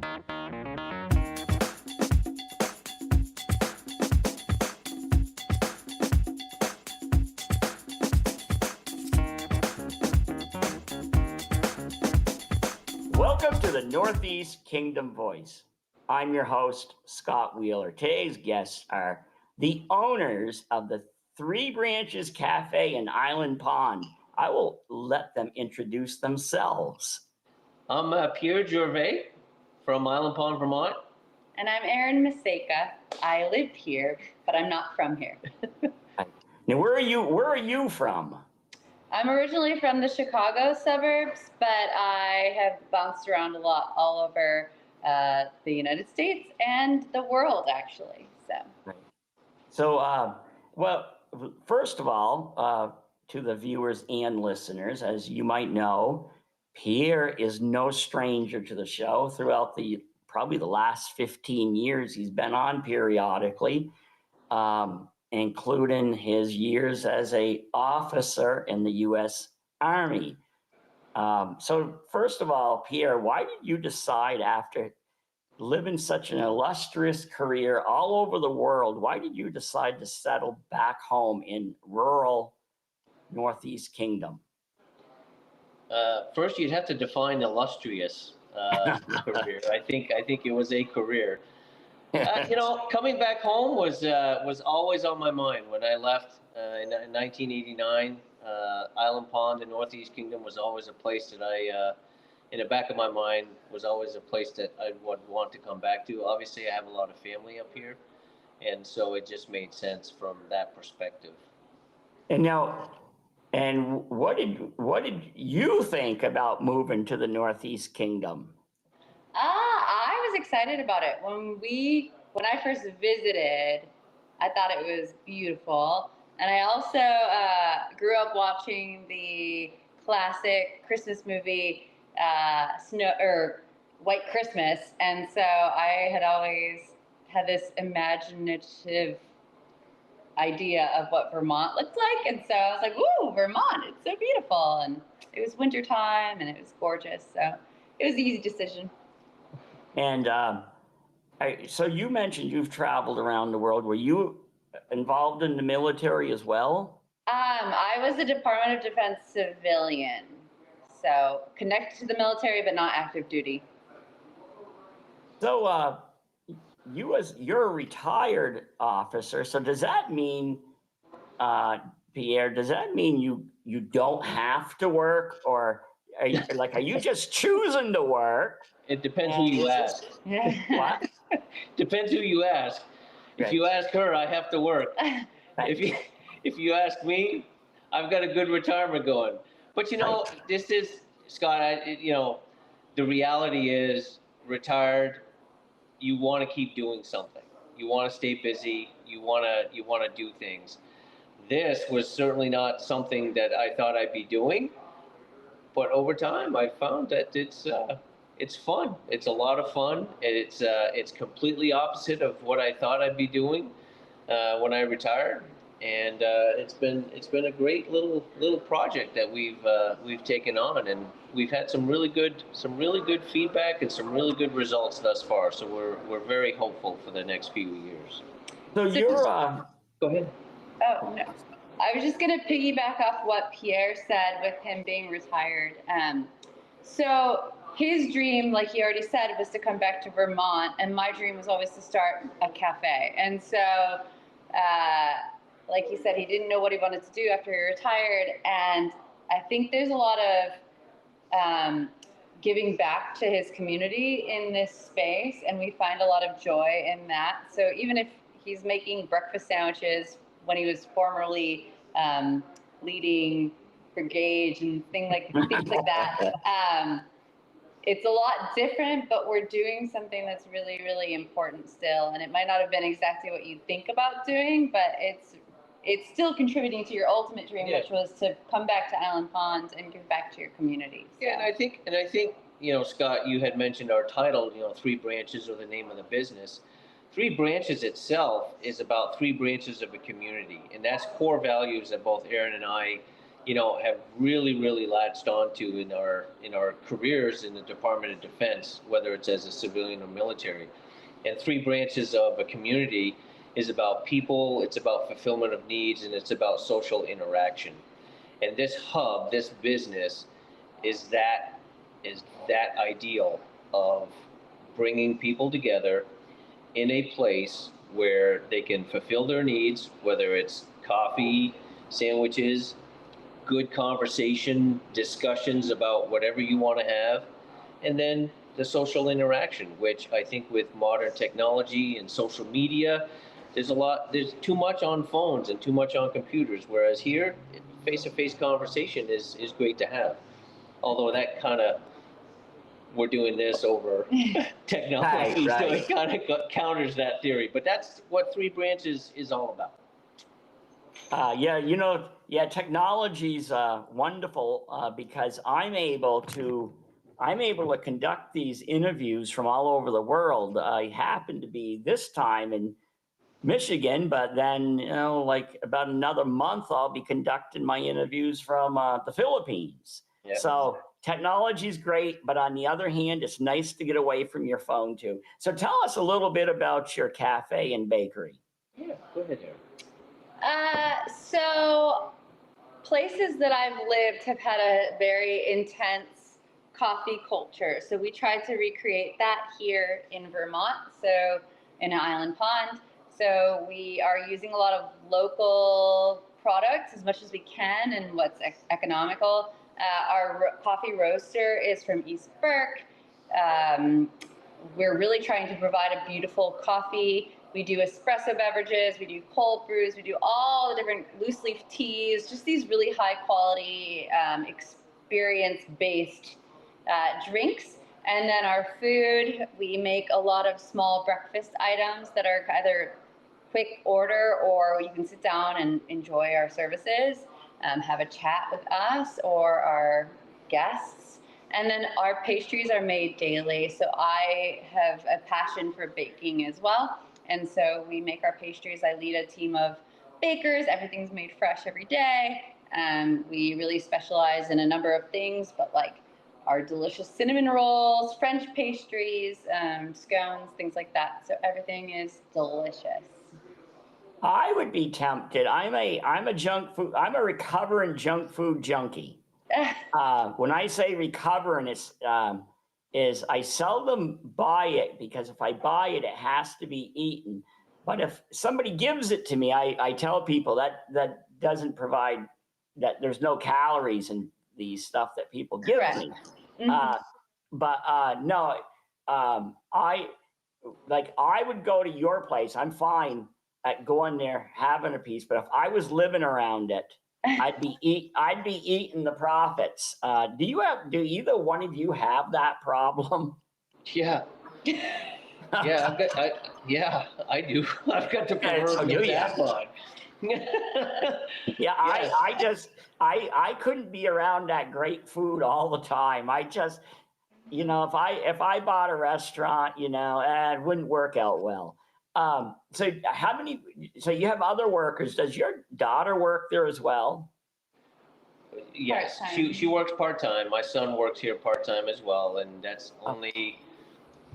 Welcome to the Northeast Kingdom Voice. I'm your host, Scott Wheeler. Today's guests are the owners of the Three Branches Café in Island Pond. I will let them introduce themselves. I'm Pierre Gervais from Island Pond, Vermont. And I'm Erin Miceika. I live here, but I'm not from here. Now, where are you from? I'm originally from the Chicago suburbs, but I have bounced around a lot all over the United States and the world, actually. So, well, first of all, to the viewers and listeners, as you might know, Pierre is no stranger to the show. Throughout probably the last 15 years, he's been on periodically. Including his years as an officer in the U.S. Army. So first of all, Pierre, why did you decide, after living such an illustrious career all over the world, why did you decide to settle back home in rural Northeast Kingdom? First, you'd have to define illustrious career. I think it was a career. Coming back home was always on my mind. When I left in 1989, Island Pond, the Northeast Kingdom, was always a place that in the back of my mind, was always a place that I would want to come back to. Obviously, I have a lot of family up here, and so it just made sense from that perspective. And what did you think about moving to the Northeast Kingdom? I was excited about it. When I first visited, I thought it was beautiful. And I also grew up watching the classic Christmas movie, White Christmas. And so I had always had this imaginative idea of what Vermont looked like. And so I was like, ooh, Vermont, it's so beautiful. And it was wintertime and it was gorgeous. So it was an easy decision. And so you mentioned you've traveled around the world. Were you involved in the military as well? I was a Department of Defense civilian, so connected to the military, but not active duty. So you're a retired officer. So does that mean, Pierre, does that mean you don't have to work, or are you just choosing to work? It depends who you ask. What? Depends who you ask. If you ask her, I have to work. If you ask me, I've got a good retirement going. But this is, Scott, the reality is, retired, you want to keep doing something. You want to stay busy. You want to do things. This was certainly not something that I thought I'd be doing. But over time, I found that it's fun. It's a lot of fun. It's completely opposite of what I thought I'd be doing when I retired, and it's been a great little project that we've taken on, and we've had some really good feedback and some really good results thus far. So we're very hopeful for the next few years. So you're go ahead. Oh no. I was just going to piggyback off what Pierre said with him being retired. So his dream, like he already said, was to come back to Vermont, and my dream was always to start a cafe. And so, like he said, he didn't know what he wanted to do after he retired. And I think there's a lot of giving back to his community in this space, and we find a lot of joy in that. So even if he's making breakfast sandwiches when he was formerly leading brigade and things like that, it's a lot different, but we're doing something that's really, really important still. And it might not have been exactly what you think about doing, but it's still contributing to your ultimate dream, which was to come back to Island Pond and give back to your community. So. Yeah, and I think, Scott, you had mentioned our title, Three Branches, or the name of the business. Three Branches itself is about three branches of a community, and that's core values that both Erin and I, have really latched onto in our careers in the Department of Defense, whether it's as a civilian or military. And three branches of a community is about people, it's about fulfillment of needs, and it's about social interaction. And this hub, this business, is that ideal of bringing people together in a place where they can fulfill their needs, whether it's coffee, sandwiches, good conversation, discussions about whatever you want to have, and then the social interaction, which I think with modern technology and social media, there's too much on phones and too much on computers, whereas here, face-to-face conversation is great to have. Although that kind of, we're doing this over technology, Right. so it kind of counters that theory. But that's what Three Branches is all about. Technology's wonderful because I'm able to conduct these interviews from all over the world. I happen to be this time in Michigan, but then like about another month, I'll be conducting my interviews from the Philippines. Yep. So technology is great, but on the other hand, it's nice to get away from your phone too. So tell us a little bit about your cafe and bakery. Yeah, go ahead, Erin. So places that I've lived have had a very intense coffee culture. So we tried to recreate that here in Vermont, so in Island Pond. So we are using a lot of local products as much as we can and what's economical. Our coffee roaster is from East Burke. We're really trying to provide a beautiful coffee. We do espresso beverages, we do cold brews, we do all the different loose leaf teas, just these really high quality, experience-based drinks. And then our food, we make a lot of small breakfast items that are either quick order or you can sit down and enjoy our services, have a chat with us or our guests. And then our pastries are made daily. So I have a passion for baking as well. And so we make our pastries. I lead a team of bakers. Everything's made fresh every day. We really specialize in a number of things, but like our delicious cinnamon rolls, French pastries, scones, things like that. So everything is delicious. I would be tempted. I'm a recovering junk food junkie. When I say recovering, is I seldom buy it because if I buy it, it has to be eaten. But if somebody gives it to me, I tell people that doesn't provide, that there's no calories in the stuff that people give Correct. me. Mm-hmm. I would go to your place. I'm fine at going there, having a piece, but if I was living around it, I'd be eating the profits. Do either one of you have that problem? Yeah. Yeah, I do. I've got the proverbial tap on. Yeah, yes. I couldn't be around that great food all the time. I just, if I bought a restaurant, it wouldn't work out well. So you have other workers. Does your daughter work there as well? Yes, Part-time. she works part-time. My son works here part-time as well, and that's only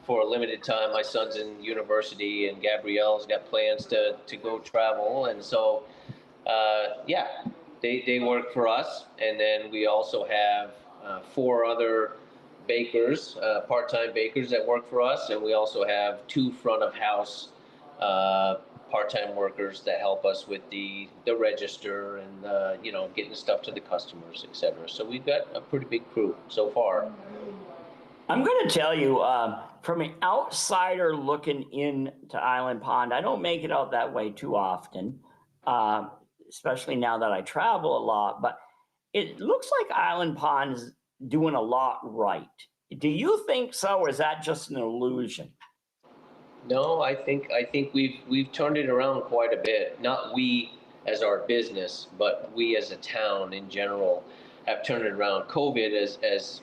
for a limited time. My son's in university, and Gabrielle's got plans to go travel, and so they work for us. And then we also have 4 other bakers, part-time bakers that work for us, and we also have 2 front of house part-time workers that help us with the register and getting stuff to the customers, etc. So we've got a pretty big crew so far. I'm going to tell you, from an outsider looking into Island Pond, I don't make it out that way too often, especially now that I travel a lot, but it looks like Island Pond is doing a lot right. Do you think so, or is that just an illusion? No, I think we've turned it around quite a bit. Not we as our business, but we as a town in general have turned it around. COVID as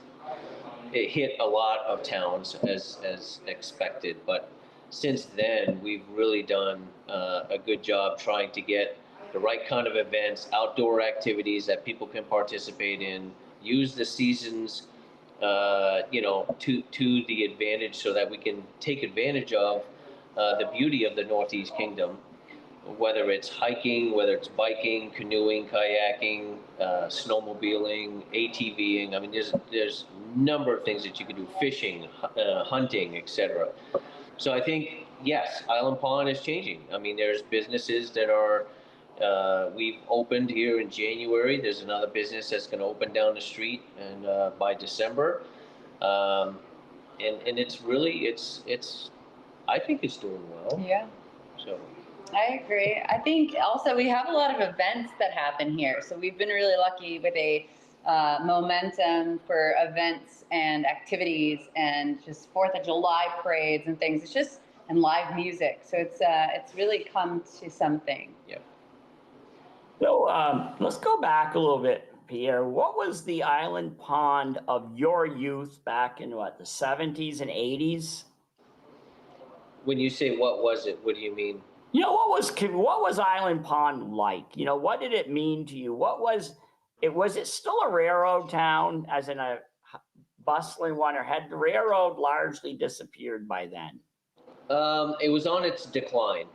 it hit a lot of towns as expected, but since then we've really done a good job trying to get the right kind of events, outdoor activities that people can participate in, use the seasons, to the advantage so that we can take advantage of the beauty of the Northeast Kingdom, whether it's hiking, whether it's biking, canoeing, kayaking, snowmobiling, ATVing. I mean, there's a number of things that you can do, fishing, hunting, etc. So I think, yes, Island Pond is changing. I mean, there's businesses that are, we've opened here in January. There's another business that's going to open down the street and by December. And it's really, I think it's doing well. Yeah. So. I agree. I think also we have a lot of events that happen here. So we've been really lucky with a momentum for events and activities and just 4th of July parades and things. It's just, and live music. So it's really come to something. Yeah. So let's go back a little bit, Pierre. What was the Island Pond of your youth back in the 70s and 80s? When you say what was it, what do you mean? What was Island Pond like? What did it mean to you? Was it still a railroad town, as in a bustling one, or had the railroad largely disappeared by then? It was on its decline.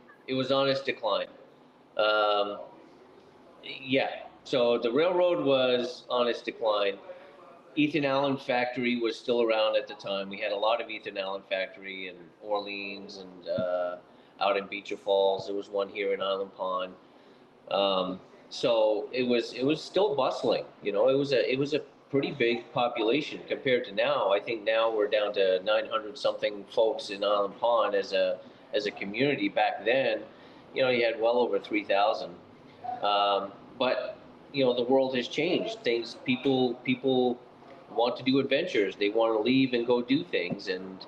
Yeah, so the railroad was on its decline. Ethan Allen factory was still around at the time. We had a lot of Ethan Allen factory in Orleans and out in Beecher Falls. There was one here in Island Pond. So it was still bustling. It was a pretty big population compared to now. I think now we're down to 900 something folks in Island Pond as a community. Back then, you had well over 3,000. But the world has changed. People want to do adventures. They want to leave and go do things. And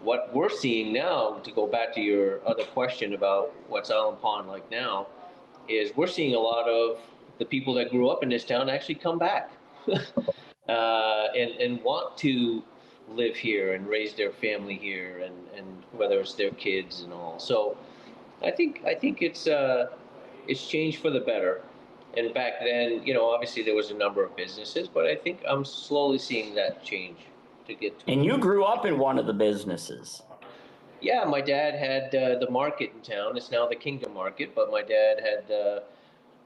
what we're seeing now, to go back to your other question about what's Island Pond like now, is we're seeing a lot of the people that grew up in this town actually come back and want to live here and raise their family here, and whether it's their kids and all. So I think it's changed for the better. And back then, obviously there was a number of businesses, but I think I'm slowly seeing that change to get to. And you grew up in one of the businesses. Yeah, my dad had the market in town. It's now the Kingdom Market, but my dad had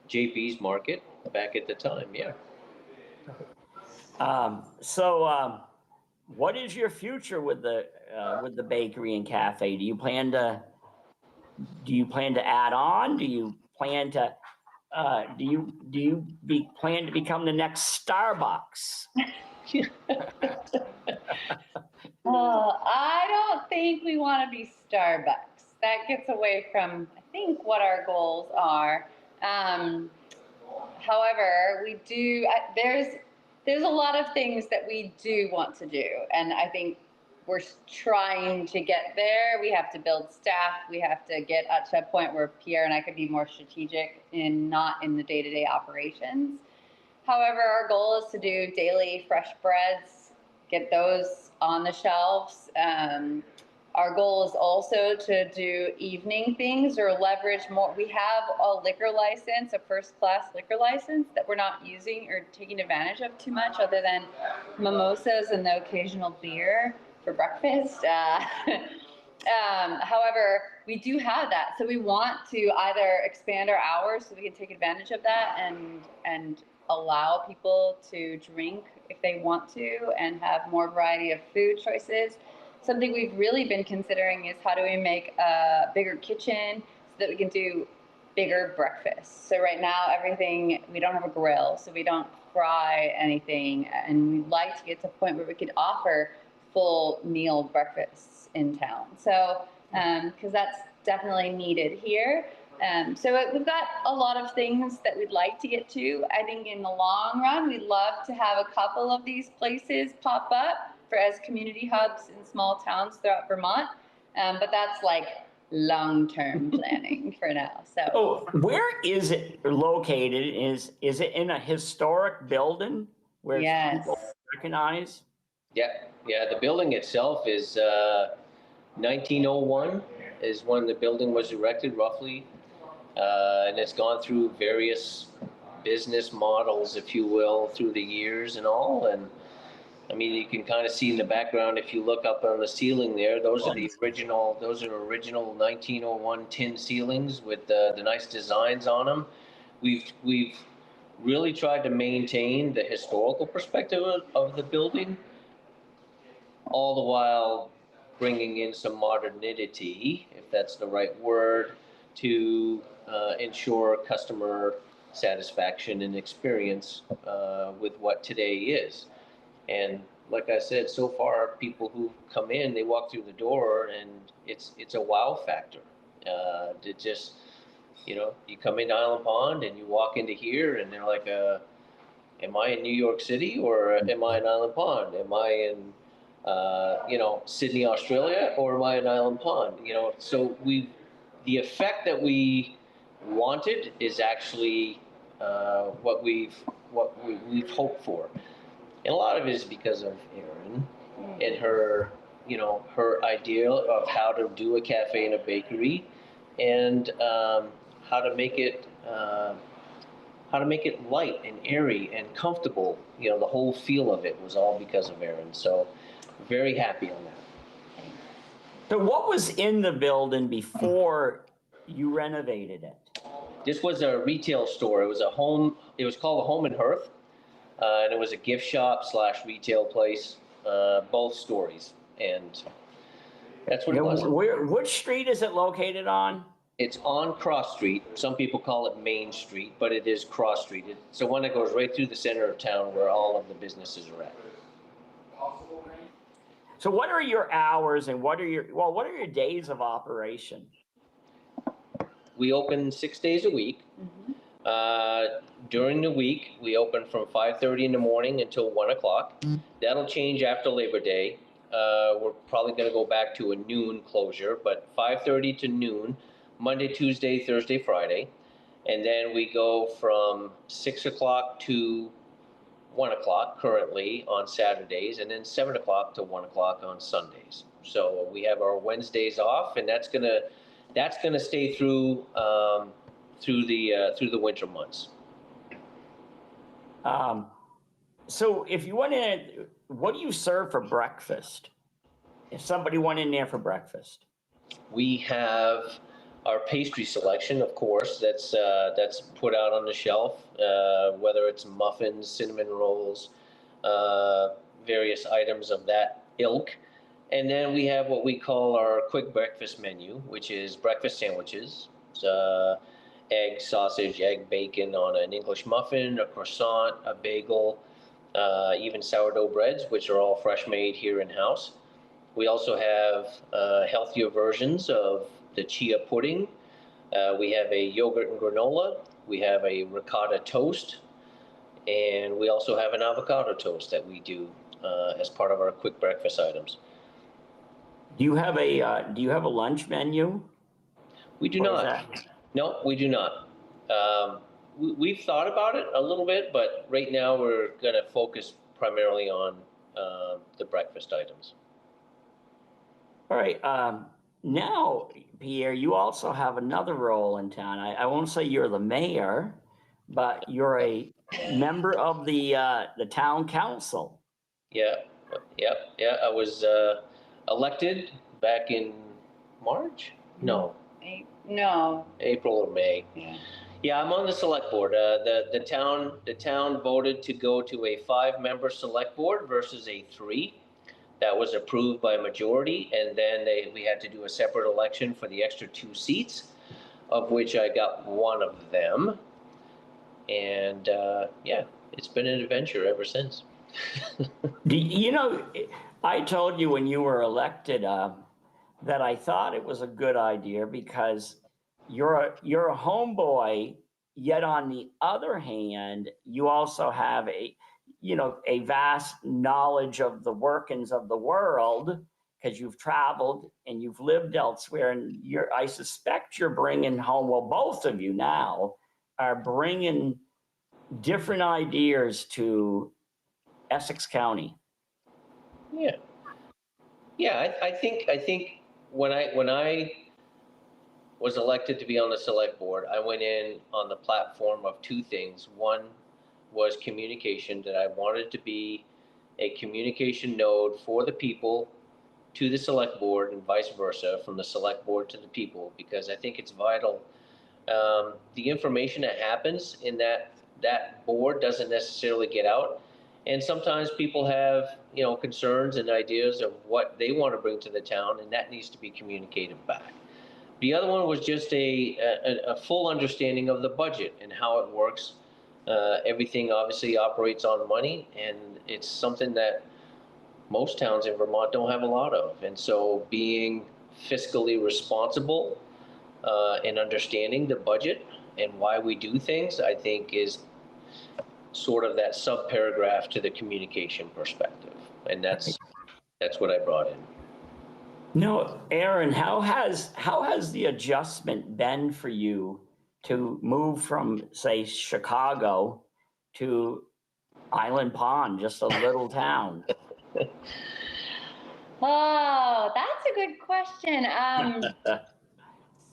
JP's Market back at the time. Yeah. So what is your future with the bakery and cafe? Do you plan to add on? Do you plan to plan to become the next Starbucks? I don't think we want to be Starbucks. That gets away from, I think, what our goals are. However, we do, there's a lot of things that we do want to do. And I think we're trying to get there. We have to build staff. We have to get to a point where Pierre and I could be more strategic not in the day-to-day operations. However, our goal is to do daily fresh breads, get those on the shelves. Our goal is also to do evening things or leverage more. We have a liquor license, a first-class liquor license that we're not using or taking advantage of too much, other than mimosas and the occasional beer for breakfast. However, we do have that. So we want to either expand our hours so we can take advantage of that and allow people to drink if they want to and have more variety of food choices. Something we've really been considering is how do we make a bigger kitchen so that we can do bigger breakfasts. So right now, we don't have a grill, so we don't fry anything. And we'd like to get to a point where we could offer full meal breakfasts in town. So, because that's definitely needed here. So we've got a lot of things that we'd like to get to. I think in the long run, we'd love to have a couple of these places pop up as community hubs in small towns throughout Vermont. But that's like long-term planning for now. So where is it located? Is it in a historic building where people recognize? Yeah, the building itself is 1901 is when the building was erected, roughly. And it's gone through various business models, if you will, through the years and all. And I mean, you can kind of see in the background, if you look up on the ceiling there, those are original 1901 tin ceilings with the nice designs on them. We've really tried to maintain the historical perspective of the building, all the while bringing in some modernity, if that's the right word, to ensure customer satisfaction and experience with what today is. And like I said, so far, people who come in, they walk through the door, and it's a wow factor. To just, you come into Island Pond and you walk into here, and they're like, "Am I in New York City, or am I in Island Pond? Am I in Sydney, Australia, or am I in Island Pond?" So the effect that we wanted is actually what we've hoped for. And a lot of it is because of Erin and her idea of how to do a cafe and a bakery, and how to make it light and airy and comfortable. The whole feel of it was all because of Erin. So very happy on that. So what was in the building before you renovated it? This was a retail store. It was called a Home and Hearth. And it was a gift shop / retail place, both stories. And that's what it was. Which street is it located on? It's on Cross Street. Some people call it Main Street, but it is Cross Street. It's the one that goes right through the center of town where all of the businesses are at. So what are your hours, and what are your days of operation? We open 6 days a week. During the week, we open from 5:30 in the morning until 1 o'clock. That'll change after Labor Day. We're probably going to go back to a noon closure, but 5:30 to noon, Monday, Tuesday, Thursday, Friday. And then we go from 6 o'clock to 1 o'clock currently on Saturdays, and then 7 o'clock to 1 o'clock on Sundays. So we have our Wednesdays off, and that's gonna stay through the winter months. So if you went in, what do you serve for breakfast? If somebody went in there for breakfast? We have our pastry selection, of course, that's put out on the shelf, whether it's muffins, cinnamon rolls, various items of that ilk. And then we have what we call our quick breakfast menu, which is breakfast sandwiches, egg, sausage, egg, bacon on an English muffin, a croissant, a bagel, even sourdough breads, which are all fresh made here in-house. We also have healthier versions of the chia pudding. We have a yogurt and granola. We have a ricotta toast. And we also have an avocado toast that we do as part of our quick breakfast items. Do you have a lunch menu? We do not. No, we do not. We've thought about it a little bit, but right now we're going to focus primarily on the breakfast items. All right. Now, Pierre, you also have another role in town. I won't say you're the mayor, but you're a member of the town council. Yeah. I was elected back in March? No. April or May. Yeah, I'm on the select board. The town voted to go to a 5-member select board versus a 3. That was approved by majority, and then we had to do a separate election for the extra 2 seats, of which I got one of them. And yeah, it's been an adventure ever since. I told you when you were elected that I thought it was a good idea because you're a homeboy, yet on the other hand, you also have a vast knowledge of the workings of the world because you've traveled and you've lived elsewhere, and I suspect you're bringing home, well, both of you now are bringing different ideas to Essex County. Yeah. I think when I was elected to be on the select board, I went in on the platform of two things. One was communication, that I wanted to be a communication node for the people to the select board and vice versa, from the select board to the people, because I think it's vital. The information that happens in that board doesn't necessarily get out. And sometimes people have, concerns and ideas of what they want to bring to the town, and that needs to be communicated back. The other one was just a full understanding of the budget and how it works. Everything obviously operates on money, and it's something that most towns in Vermont don't have a lot of. And so being fiscally responsible and understanding the budget and why we do things, I think is sort of that sub-paragraph to the communication perspective. And that's what I brought in. No, Erin, how has the adjustment been for you to move from, say, Chicago to Island Pond, just a little town? Oh, that's a good question.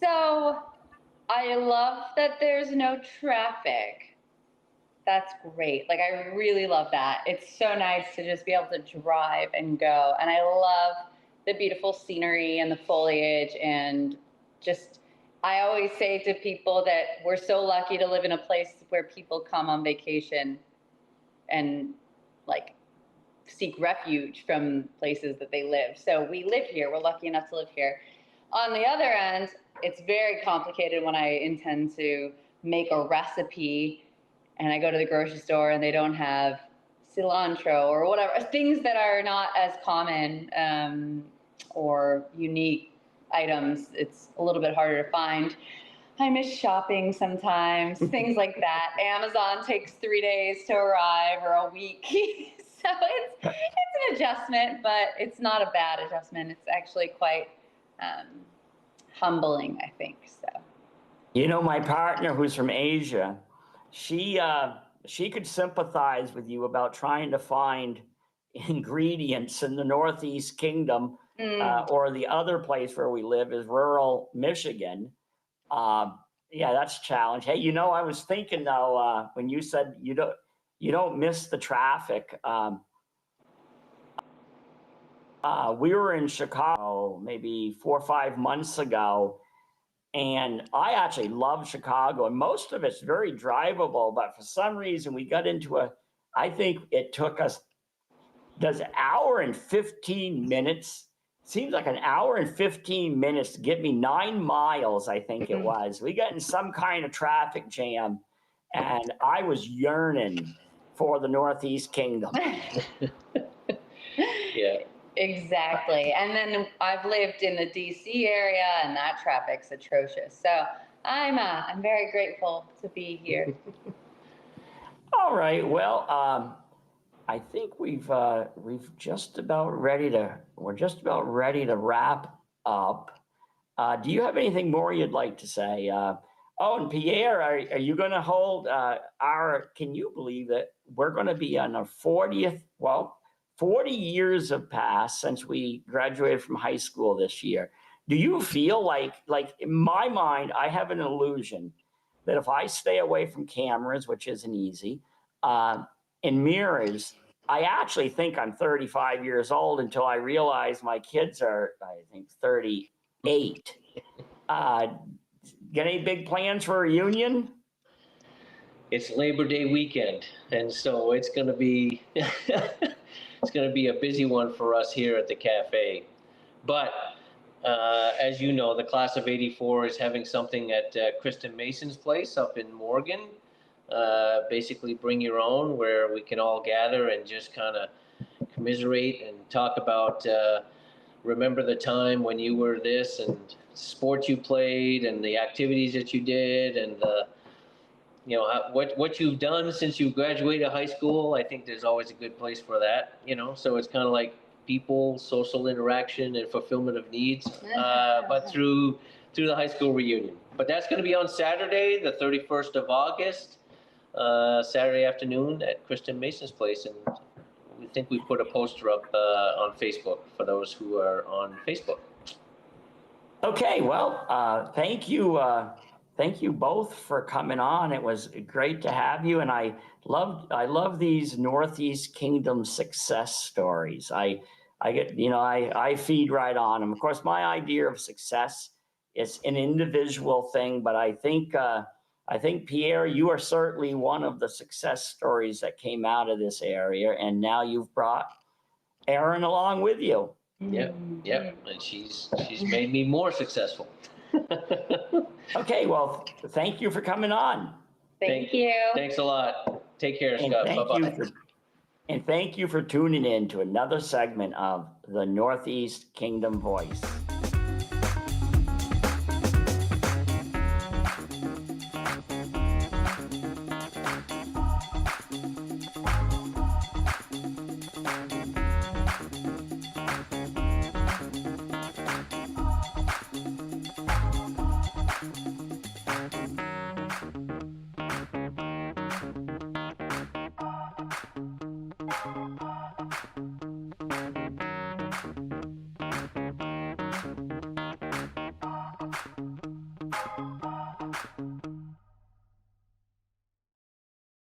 So I love that there's no traffic. That's great. Like, I really love that. It's so nice to just be able to drive and go. And I love the beautiful scenery and the foliage, and just, I always say to people that we're so lucky to live in a place where people come on vacation and like seek refuge from places that they live. So we live here. We're lucky enough to live here. On the other end, it's very complicated when I intend to make a recipe and I go to the grocery store and they don't have cilantro or whatever, things that are not as common or unique items. It's a little bit harder to find. I miss shopping sometimes, things like that. Amazon takes 3 days to arrive, or a week. So it's an adjustment, but it's not a bad adjustment. It's actually quite humbling, I think. So, My partner, who's from Asia, she could sympathize with you about trying to find ingredients in the Northeast Kingdom, or the other place where we live is rural Michigan. Yeah, that's a challenge. Hey, I was thinking though, when you said you don't miss the traffic. We were in Chicago maybe 4 or 5 months ago, and I actually love Chicago, and most of it's very drivable, but for some reason we got into I think it took us, does an hour and 15 minutes, seems like an hour and 15 minutes to get me 9 miles, I think it was. We got in some kind of traffic jam, and I was yearning for the Northeast Kingdom. Yeah. Exactly. And then I've lived in the DC area, and that traffic's atrocious. So I'm very grateful to be here. All right. Well, I think we're just about ready to wrap up. Do you have anything more you'd like to say? And Pierre, are you going to hold can you believe it? We're going to be on our 40th, 40 years have passed since we graduated from high school this year. Do you feel like in my mind, I have an illusion that if I stay away from cameras, which isn't easy, and mirrors, I actually think I'm 35 years old until I realize my kids are, I think, 38. Got any big plans for a reunion? It's Labor Day weekend, and so it's going to be it's going to be a busy one for us here at the Café. But as you know, the class of '84 is having something at Kristen Mason's place up in Morgan. Basically, bring your own, where we can all gather and just kind of commiserate and talk about. Remember the time when you were this, and sports you played, and the activities that you did, and what you've done since you graduated high school. I think there's always a good place for that, so it's kind of like people, social interaction, and fulfillment of needs, but through the high school reunion. But that's going to be on Saturday, the 31st of August, Saturday afternoon at Kristen Mason's place. And we think we put a poster up on Facebook for those who are on Facebook. Okay, well, thank you both for coming on. It was great to have you, and I love these Northeast Kingdom success stories. I get, I feed right on them. Of course, my idea of success is an individual thing, but I think Pierre, you are certainly one of the success stories that came out of this area, and now you've brought Erin along with you. Yep, and she's made me more successful. Okay, well, thank you for coming on. Thank you. Thanks a lot. Take care, And Scott. thank you for tuning in to another segment of the Northeast Kingdom Voice.